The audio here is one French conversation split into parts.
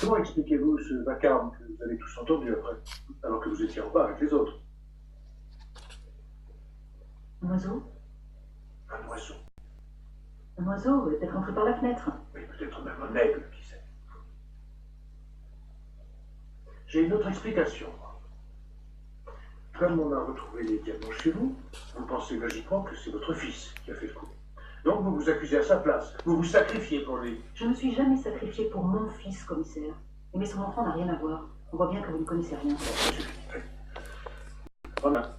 Comment expliquez-vous ce vacarme que vous avez tous entendu après, alors que vous étiez en bas avec les autres? Un oiseau? Un oiseau. Un oiseau, peut-être entré par la fenêtre. Oui, peut-être même un aigle, qui sait. J'ai une autre explication. Comme on a retrouvé les diamants chez vous, vous pensez logiquement que c'est votre fils qui a fait le coup. Donc vous vous accusez à sa place. Vous vous sacrifiez pour lui. Je ne me suis jamais sacrifiée pour mon fils, commissaire. Mais son enfant n'a rien à voir. On voit bien que vous ne connaissez rien. Voilà.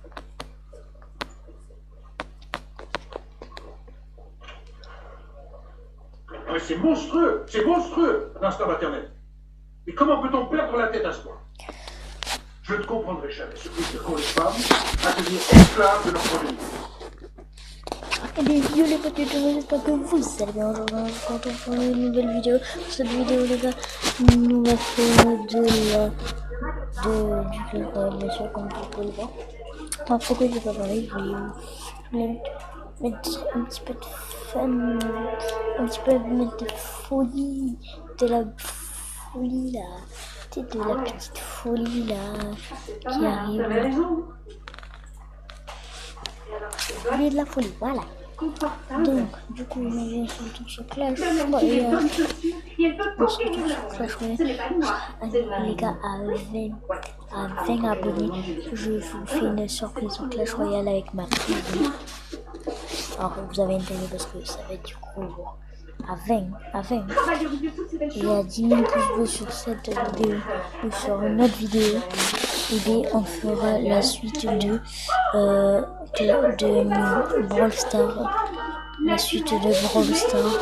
Mais c'est monstrueux! C'est monstrueux, l'instinct maternel. Et comment peut-on perdre la tête à ce point? Je ne comprendrai jamais ce que qu'ont les femmes à devenir esclaves de leur progéniture. Et bien, yo les potes YouTube, j'espère que vous allez bien. Aujourd'hui, on se retrouve pour une nouvelle vidéo. Pour cette vidéo, les gars, nous va faire du Clash Royale, bien sûr, comme vous pouvez le voir. Alors, pourquoi je vais pas parler, je voulais mettre un petit peu de fun, un petit peu mettre de folie, de la folie là, tu sais, de la petite folie là qui arrive. Folie de la folie, voilà. Donc, du coup, on vient sur le tour sur Clash Royale. On se retrouve sur Clash Royale. Les gars, à 20 abonnés, je vous fais une surprise sur Clash Royale avec ma cousine. Alors, vous avez intérêt parce que ça va être du gros lourd. À 20. Il y a 10 000 pouces bleus sur cette vidéo ou sur une autre vidéo. Et bien, on fera la suite de Brawl Stars. La suite de Brawl Stars.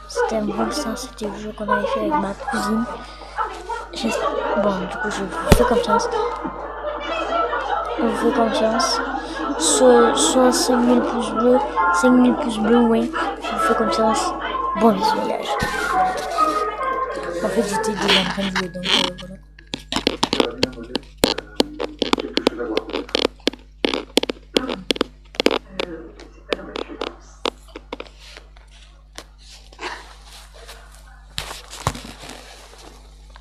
C'était un Brawl Stars, c'était le jeu qu'on avait fait avec ma cousine. Bon, du coup, je vous fais confiance. Je vous fais confiance. Soit 5000 pouces bleus, 5000 pouces bleus, oui. Je vous fais confiance. Bon visionnage. En fait, j'étais déjà en train de jouer, donc voilà. Quelque chose à voir peut-être. C'est pas dans votre réponse.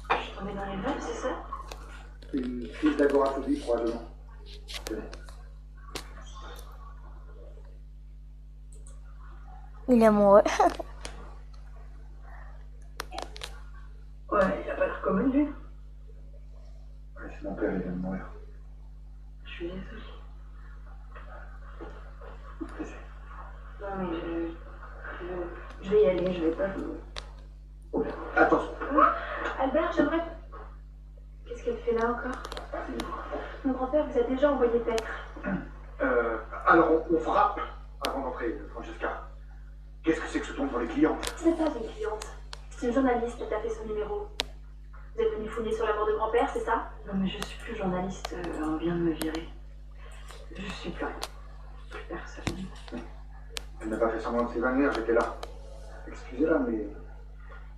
Je suis tombée dans les vagues, c'est ça? C'est une crise d'agoraphobie, probablement. Il est amoureux. Ouais, il a pas l'air comme lui. Ouais, c'est mon père, il vient de mourir. Je suis désolée. Plaisir. Non, mais je vais y aller, je vais pas jouer. Oh, attention. Albert, j'aimerais... Qu'est-ce qu'elle fait là encore? Mon grand-père vous a déjà envoyé paître. Alors, on frappe avant d'entrer, Francesca. Qu'est-ce que c'est que ce ton pour les clients? Ce n'est pas une cliente. C'est une journaliste qui a fait son numéro. Vous êtes venu fouiller sur la mort de grand-père, c'est ça? Non, mais je suis plus journaliste, on vient de me virer. Je suis plus rien. Je suis personne. Elle n'a pas fait semblant de s'évanouir, j'étais là. Excusez-la, mais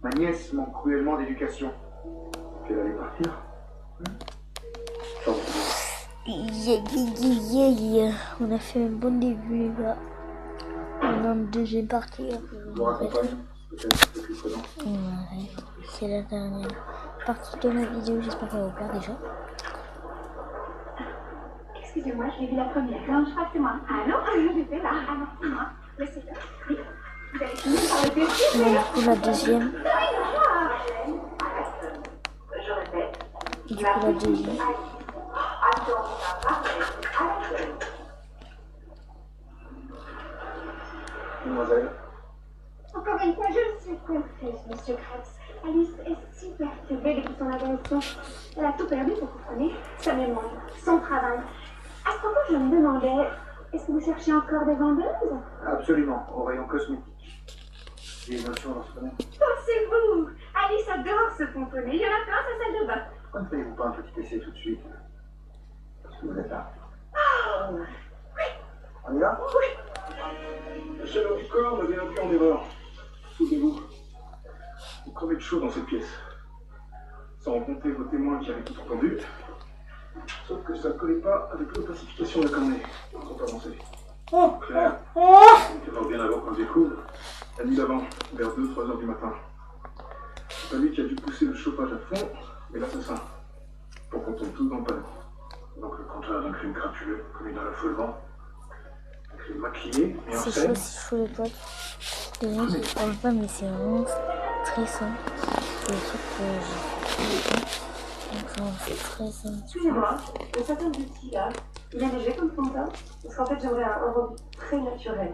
ma nièce manque cruellement d'éducation. Elle allait partir. On a fait un bon début, les gars. On est en deuxième partie. Je vous raccompagne, peut-être plus prenant. Ouais, c'est la dernière partie de la vidéo. J'espère qu'elle vous plaît déjà. Excusez-moi, je l'ai vu la première. Non, je crois que c'est moi. Ah non, j'étais là. Ah non, c'est moi. Laissez-le. Oui. Vous avez fini par le deuxième? Et du coup, la deuxième. Je répète. Et du coup, la deuxième. Mademoiselle. Encore une fois, je suis confuse, monsieur Krebs. Alice est si perturbée depuis son agression. Elle a tout perdu, vous comprenez? Sa mémoire, son travail. À ce propos, je me demandais, est-ce que vous cherchez encore des vendeuses? Absolument, au rayon cosmétique. Des émotions dans ce domaine. Pensez-vous? Alice adore se pomponner. Il y en a plein à sa salle de bain. Pourquoi ne faites-vous pas un petit essai tout de suite? Parce que vous êtes là. Oh, oui. On y va? Oui. Le chaleur du corps m'avait induit en erreur. Souvenez-vous, vous crevez de chaud dans cette pièce. Sans compter vos témoins qui avaient tout entendu. Sauf que ça ne collait pas avec l'opacification de la cornée. Trop avancé. Claire, c'était bien avant qu'on le découvre. La nuit d'avant, vers 2-3 heures du matin. C'est lui qui a dû pousser le chauffage à fond, et l'assassin, pour qu'on tombe tous dans le panneau. Donc le contraire d'un crime crapuleux, commis dans l'affolement. Un crime maquillé et en C'est scène. chaud les potes. Les gens qui parlent pas, mais c'est vraiment stressant. C'est des trucs que j'ai fait. Donc genre, c'est stressant. Excusez-moi, le sapin du petit là, il est léger comme fond-teint, parce qu'en fait j'aimerais un rendu très naturel.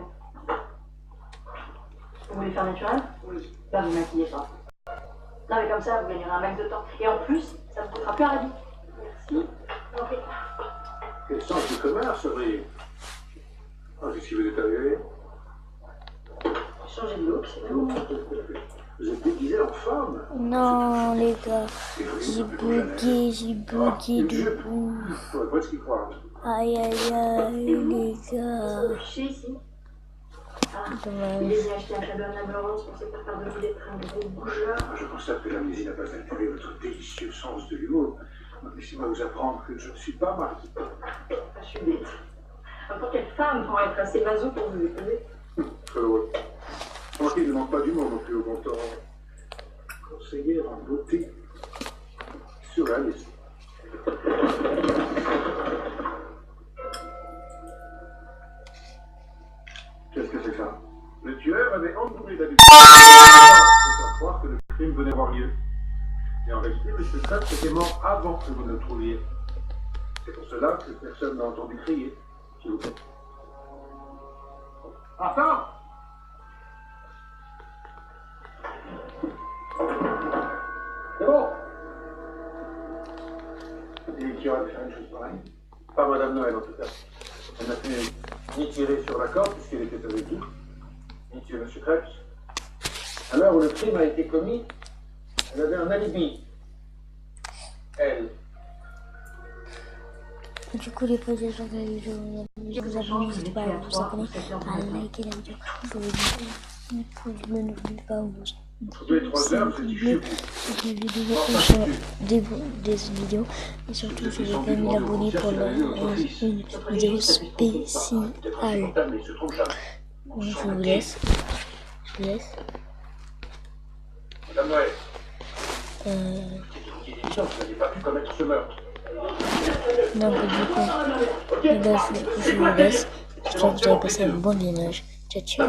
Vous voulez faire naturel? Oui. Ben vous maquillez pas. Non mais comme ça vous gagnerez un max de temps. Et en plus, ça vous coûtera plus à la vie. Merci. Ok. Quel sens du commerce, Avril? Ah, qu'est-ce qui vous est arrivé? Changer de look, c'est tout. Vous êtes déguisé en femme? Non les gars, j'ai bugué de ouf. Faudrait presque y croire. Aïe aïe aïe les gars. Chier ici. Ah, il Dommage. est venu acheter un cadeau à Mme Laurence pour se faire faire de vous d'être un gros bougeur. Je constate que l'amnésie n'a pas altéré votre délicieux sens de l'humour. Laissez-moi vous apprendre que je ne suis pas marié. Je suis bête. N'importe quelle femme pourrait être assez maso pour vous épouser. Très drôle. Remarquez, il ne manque pas d'humour non plus au comptoir. Conseillère en beauté. Surréaliste. Qu'est-ce que c'est que ça? Le tueur avait entouré d'habitude pour faire croire que le crime venait avoir lieu. Et en réalité, M. Krebs était mort avant que vous ne le trouviez. C'est pour cela que personne n'a entendu crier. S'il vous plaît. Attends! C'est bon! Et qui aurait pu faire une chose pareille? Pas Madame Noël en tout cas. Elle n'a pu ni tirer sur la corde puisqu'elle était avec vous, ni tuer M. Krebs. À l'heure où le crime a été commis, elle avait un alibi. Elle. Du coup les potes, j'espère que la vidéo vous a plu, n'hésitez pas à vous abonner, à liker la vidéo, je vous dis, pour le n'oubliez pas vous Toutes les 3 heures, c'est du chou. des vidéos, des vidéos, et surtout si vous avez mis l'abonné pour une vidéo spéciale. Donc je vous laisse. Madame Noël. C'est évident, vous n'aviez pas pu commettre ce meurtre. Donc du coup, je vous laisse. J'espère que vous avez passé un bon dimanche. Ciao ciao.